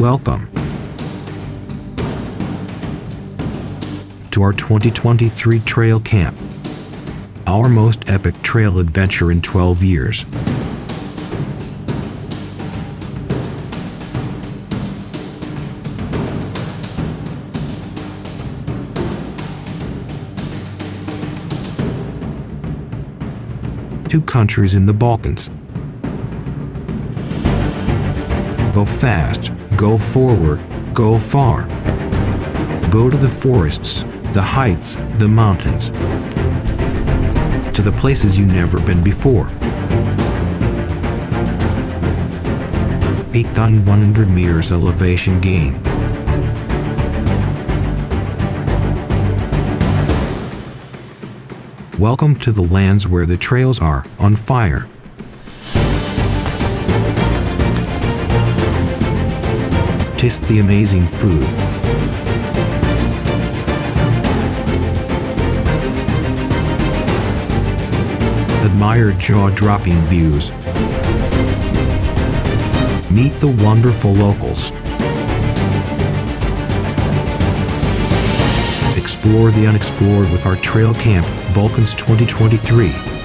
Welcome to our 2023 trail camp, our most epic trail adventure in 12 years. Two countries in the Balkans. Go fast, go forward, go far. Go to the forests, the heights, the mountains, to the places you've never been before. 8,100 meters elevation gain. Welcome to the lands where the trails are on fire. Taste the amazing food. Admire jaw-dropping views. Meet the wonderful locals. Explore the unexplored with our Trail Camp Balkans 2023.